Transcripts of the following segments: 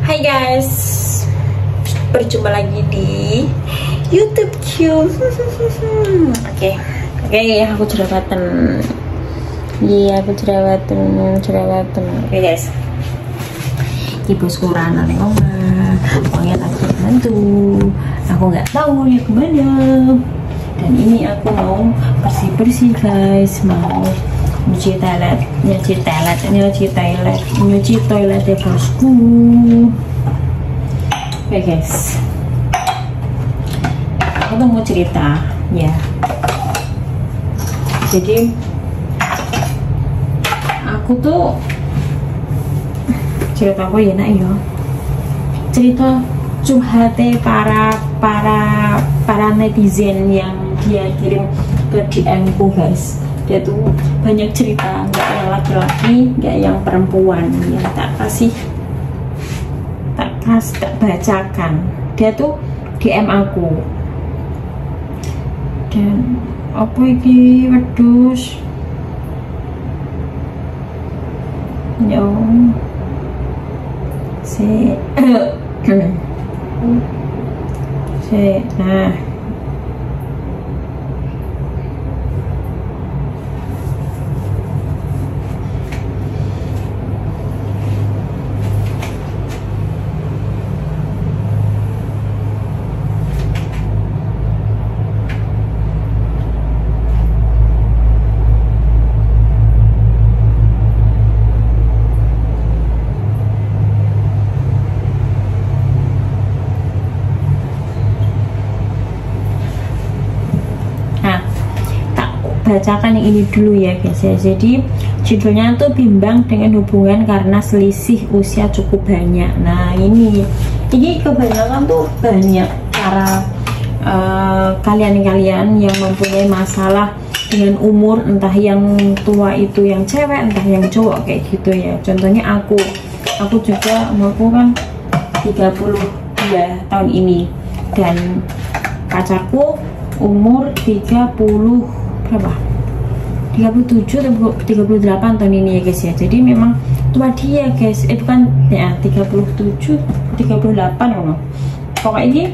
Hai guys, berjumpa lagi di YouTube Q. Oke, aku jerawatan. Iya, aku jerawatan. Oke guys, ibu sekurang nang omah, pokoknya lagi bantu. Aku nggak tahu ya kemana. Dan ini aku mau bersih guys, mau nyuci toilet ya bosku. Oke guys, aku tuh mau cerita ya. Jadi aku tuh cerita apa ya nak ya, cerita curhatnya para netizen yang dia kirim ke DM ku guys. Dia tuh banyak cerita, nggak yang laki-laki, nggak yang perempuan, yang tak bacakan. Dia tuh DM aku, dan apa ini wedus yo nah bacakan yang ini dulu ya guys ya. Jadi judulnya tuh bimbang dengan hubungan karena selisih usia cukup banyak. Nah ini kebanyakan tuh banyak para kalian yang mempunyai masalah dengan umur, entah yang tua itu yang cewek, entah yang cowok kayak gitu ya. Contohnya aku juga umurku kan 32 tahun ini, dan pacarku umur 37 atau 38 tahun ini ya guys ya. Jadi memang tua dia guys, bukan ya 37 38 loh. Pokoknya ini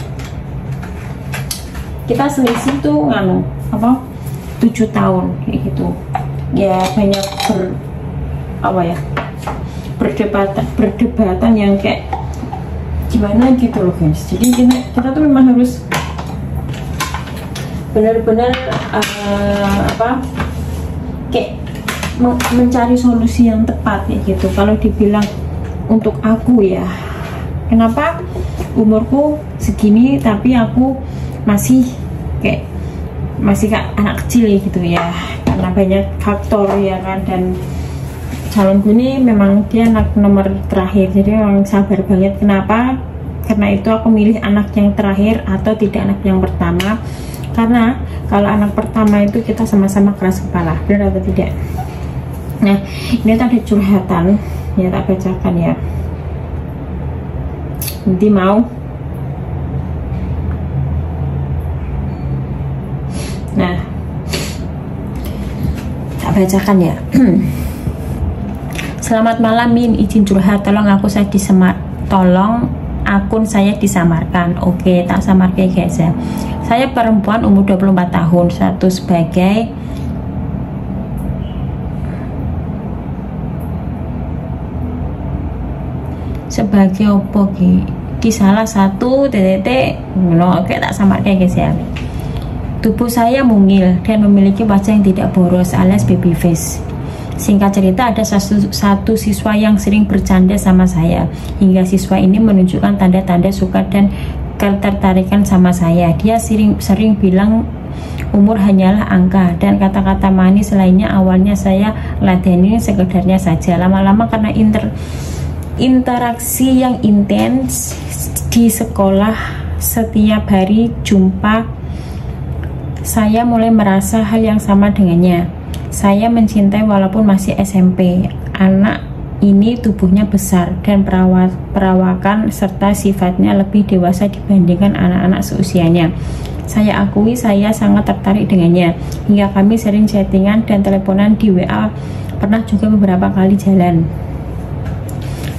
kita selisih tuh 7 tahun kayak gitu ya. Banyak berdebatan yang kayak gimana gitu loh guys. Jadi kita tuh memang harus benar-benar kayak mencari solusi yang tepat ya gitu. Kalau dibilang untuk aku ya, kenapa umurku segini tapi aku masih kayak anak kecil ya gitu ya, karena banyak faktor ya kan. Dan calonku ini memang dia anak nomor terakhir, jadi memang sabar banget. Kenapa? Karena itu aku milih anak yang terakhir atau tidak anak yang pertama. Karena kalau anak pertama itu kita sama-sama keras kepala, benar atau tidak? Nah, ini tadi curhatan ya, tak bacakan ya. Nanti mau. Nah, tak bacakan ya. Selamat malam Min, izin curhat, tolong akun saya disamarkan. Oke, tak samarkan guys ya. Saya perempuan umur 24 tahun, status sebagai opo di salah satu oke, tak samarkan guys ya. Tubuh saya mungil dan memiliki wajah yang tidak boros alias baby face. Singkat cerita, ada satu siswa yang sering bercanda sama saya, hingga siswa ini menunjukkan tanda-tanda suka dan ketertarikan sama saya. Dia sering bilang umur hanyalah angka, dan kata-kata manis lainnya. Awalnya saya ladeni sekedarnya saja. Lama-lama karena interaksi yang intens di sekolah, setiap hari jumpa, saya mulai merasa hal yang sama dengannya. Saya mencintai walaupun masih SMP. Anak ini tubuhnya besar dan perawakan serta sifatnya lebih dewasa dibandingkan anak-anak seusianya. Saya akui saya sangat tertarik dengannya, hingga kami sering chattingan dan teleponan di WA, pernah juga beberapa kali jalan.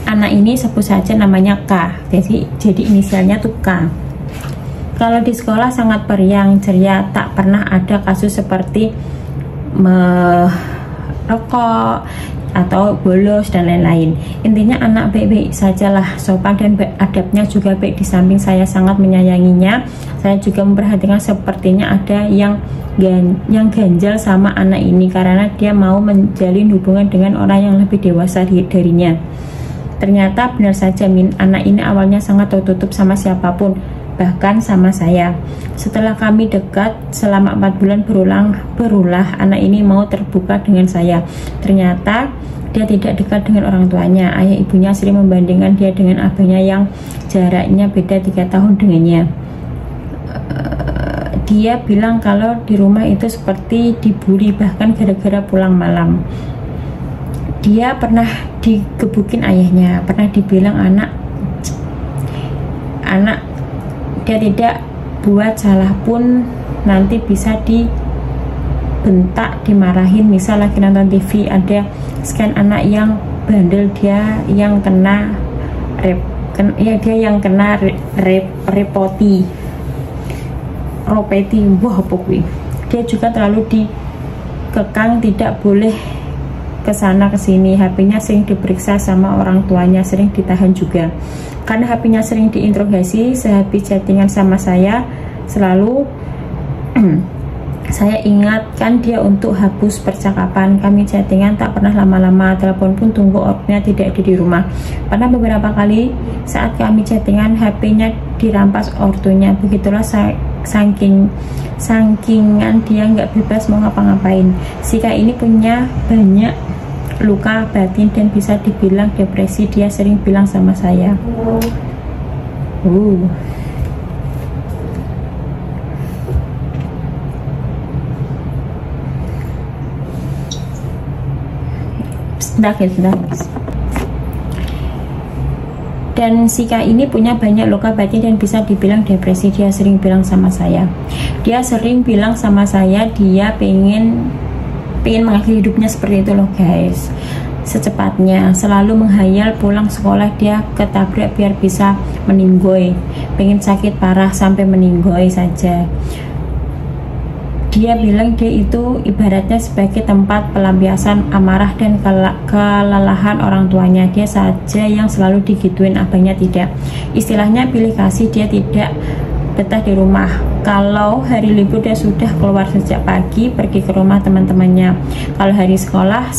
anak ini sebut saja namanya K, jadi inisialnya tuh K. Kalau di sekolah sangat periang ceria, tak pernah ada kasus seperti merokok atau bolos dan lain-lain. Intinya anak baik-baik sajalah, sopan dan adabnya juga baik. Di samping saya sangat menyayanginya, saya juga memperhatikan. Sepertinya ada yang ganjal sama anak ini karena dia mau menjalin hubungan dengan orang yang lebih dewasa darinya. Ternyata benar saja Min, anak ini awalnya sangat tertutup sama siapapun, bahkan sama saya. Setelah kami dekat selama 4 bulan berulah anak ini mau terbuka dengan saya. Ternyata dia tidak dekat dengan orang tuanya. Ayah ibunya sering membandingkan dia dengan abangnya yang jaraknya beda 3 tahun dengannya. Dia bilang kalau di rumah itu seperti dibully, bahkan gara-gara pulang malam. Dia pernah digebukin ayahnya, pernah dibilang anak dia tidak buat salah pun nanti bisa dibentak, dimarahin. Misal lagi nonton TV ada scan anak yang bandel, dia yang kena repoti, wah pokoknya dia juga terlalu dikekang, tidak boleh kesana kesini. HP-nya sering diperiksa sama orang tuanya, sering ditahan juga karena HP-nya sering diinterogasi. Sehabis chattingan sama saya selalu saya ingatkan dia untuk hapus percakapan. Kami chattingan tak pernah lama-lama, telepon pun tunggu orangnya tidak ada di rumah. Pernah beberapa kali saat kami chattingan HP-nya dirampas ortunya. Begitulah sakingan dia nggak bebas mau ngapa-ngapain. Sika ini punya banyak luka batin dan bisa dibilang depresi. Dia sering bilang sama saya, dan Sika ini punya banyak luka batin dan bisa dibilang depresi. Dia sering bilang sama saya, dia pengen mengakhiri hidupnya seperti itu loh guys, secepatnya. Selalu menghayal pulang sekolah dia ketabrak biar bisa meninggoy, pengen sakit parah sampai meninggoy saja. Dia bilang dia itu ibaratnya sebagai tempat pelampiasan amarah dan kelelahan orang tuanya. Dia saja yang selalu digituin, abangnya tidak. Istilahnya pilih kasih, dia tidak betah di rumah. Kalau hari libur dia sudah keluar sejak pagi pergi ke rumah teman-temannya. Kalau hari sekolah,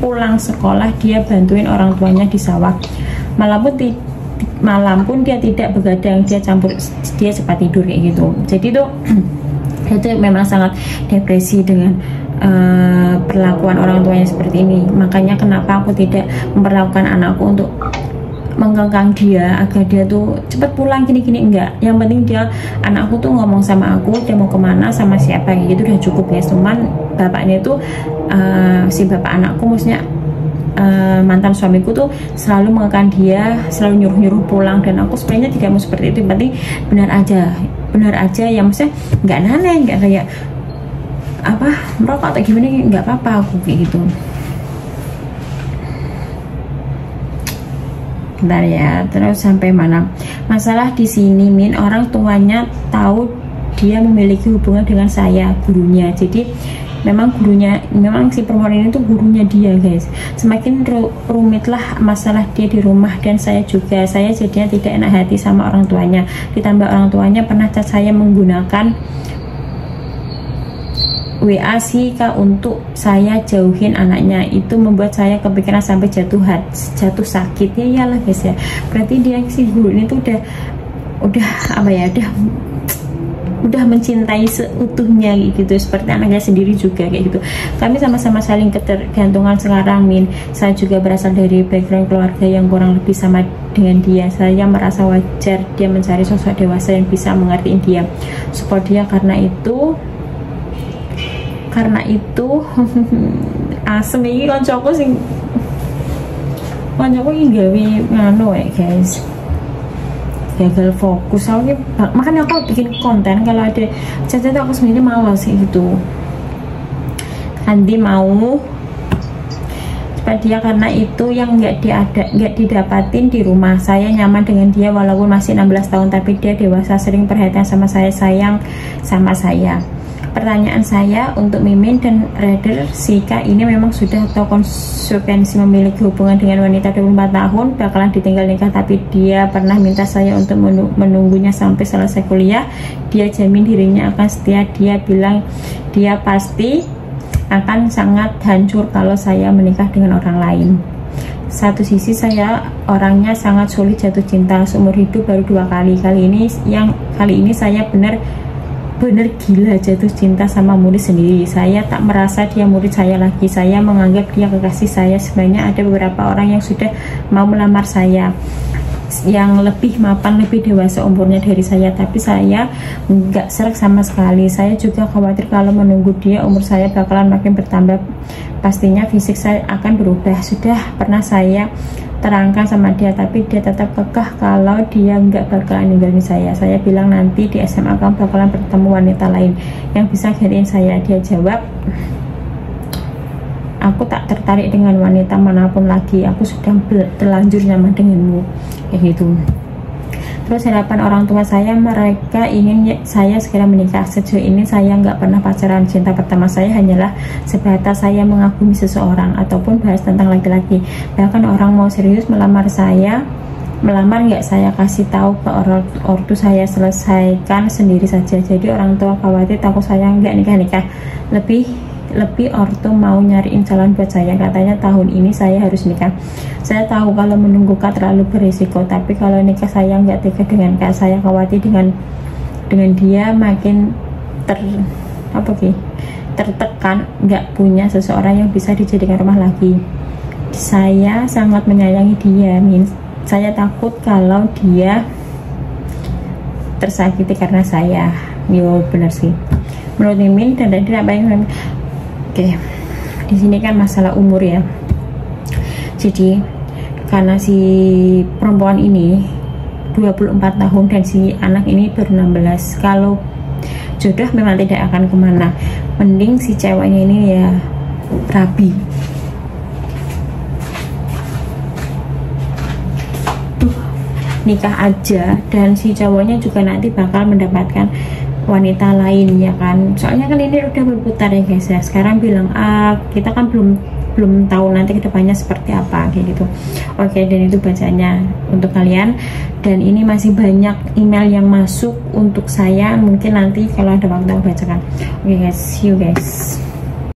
pulang sekolah dia bantuin orang tuanya di sawah. Malam pun dia tidak begadang, dia cepat tidur kayak gitu. Jadi tuh itu memang sangat depresi dengan perlakuan orang tuanya seperti ini. Makanya kenapa aku tidak memperlakukan anakku untuk menggenggang dia agar dia tuh cepat pulang gini-gini, enggak. Yang penting dia, anakku tuh ngomong sama aku dia mau kemana sama siapa gitu udah cukup guys. Cuman bapaknya itu si bapak anakku, maksudnya mantan suamiku tuh selalu mengekang dia, selalu nyuruh-nyuruh pulang, dan aku sebenarnya tidak mau seperti itu. Yang penting benar aja ya, maksudnya nggak aneh, nggak kayak apa merokok atau gimana, nggak apa-apa aku kayak gitu. Bentar ya, terus sampai mana? Masalah di sini Min, orang tuanya tahu dia memiliki hubungan dengan saya, gurunya. Jadi memang si perempuan ini tuh gurunya dia guys. Semakin rumitlah masalah dia di rumah, dan saya juga. Saya jadinya tidak enak hati sama orang tuanya. Ditambah orang tuanya pernah cat saya menggunakan WA Sika untuk saya jauhin anaknya. Itu membuat saya kepikiran sampai jatuh sakit. Ya iyalah guys ya, berarti dia si guru ini tuh udah apa ya, udah mencintai seutuhnya gitu, seperti anaknya sendiri juga kayak gitu. Kami sama-sama saling ketergantungan sekarang Min. Saya juga berasal dari background keluarga yang kurang lebih sama dengan dia. Saya merasa wajar dia mencari sosok dewasa yang bisa mengertiin dia, support dia. Karena itu asem iki koncoku iki gawe ngano ya guys, gagal fokus. Makanya aku bikin konten kalau ada cacat aku sebenarnya malas gitu. Nanti mau cepat dia, karena itu yang nggak didapatin di rumah. Saya nyaman dengan dia walaupun masih 16 tahun, tapi dia dewasa, sering perhatian sama saya, sayang sama saya. Pertanyaan saya untuk Mimin dan Raider, Sika ini memang sudah tahu konsekuensi memiliki hubungan dengan wanita 24 tahun, bakalan ditinggal nikah, tapi dia pernah minta saya untuk menunggunya sampai selesai kuliah. Dia jamin dirinya akan setia. Dia bilang dia pasti akan sangat hancur kalau saya menikah dengan orang lain. Satu sisi saya orangnya sangat sulit jatuh cinta, seumur hidup baru 2 kali. Kali ini saya benar gila jatuh cinta sama murid sendiri. Saya tak merasa dia murid saya lagi. Saya menganggap dia kekasih saya. Sebenarnya ada beberapa orang yang sudah mau melamar saya, yang lebih mapan, lebih dewasa umurnya dari saya, tapi saya nggak serak sama sekali. Saya juga khawatir kalau menunggu dia, umur saya bakalan makin bertambah. Pastinya fisik saya akan berubah. Sudah pernah saya terangkan sama dia, tapi dia tetap kekeh kalau dia nggak bakalan ninggalin saya. Saya bilang nanti di SMA kamu bakalan bertemu wanita lain yang bisa gantiin saya. Dia jawab, aku tak tertarik dengan wanita manapun lagi, aku sudah terlanjur nyaman denganmu, kayak gitu. Terus harapan orang tua saya, mereka ingin saya segera menikah. Sejauh ini saya nggak pernah pacaran. Cinta pertama saya hanyalah sebatas saya mengagumi seseorang ataupun bahas tentang laki-laki. Bahkan orang mau serius melamar nggak saya kasih tahu ke ortu saya, selesaikan sendiri saja. Jadi orang tua khawatir takut saya nggak nikah. Lebih ortu mau nyariin calon buat saya. Katanya tahun ini saya harus nikah. Saya tahu kalau menunggu Kak terlalu berisiko, tapi kalau nikah saya nggak tega dengan Kak. Saya khawatir dengan dia makin tertekan, nggak punya seseorang yang bisa dijadikan rumah lagi. Saya sangat menyayangi dia, saya takut kalau dia tersakiti karena saya. Yo, benar sih. Menurut Mimin dan Raider apa yang Oke, di sini kan masalah umur ya. Jadi karena si perempuan ini 24 tahun dan si anak ini baru 16. Kalau jodoh memang tidak akan kemana. Mending si ceweknya ini ya rabi. Nikah aja, dan si cowoknya juga nanti bakal mendapatkan wanita lain, ya kan. Soalnya kan ini udah berputar ya guys ya. Sekarang bilang kita kan belum tahu nanti kedepannya seperti apa kayak gitu. Oke, dan itu bacanya untuk kalian. Dan ini masih banyak email yang masuk untuk saya, mungkin nanti kalau ada waktu aku bacakan. Oke guys, see you guys.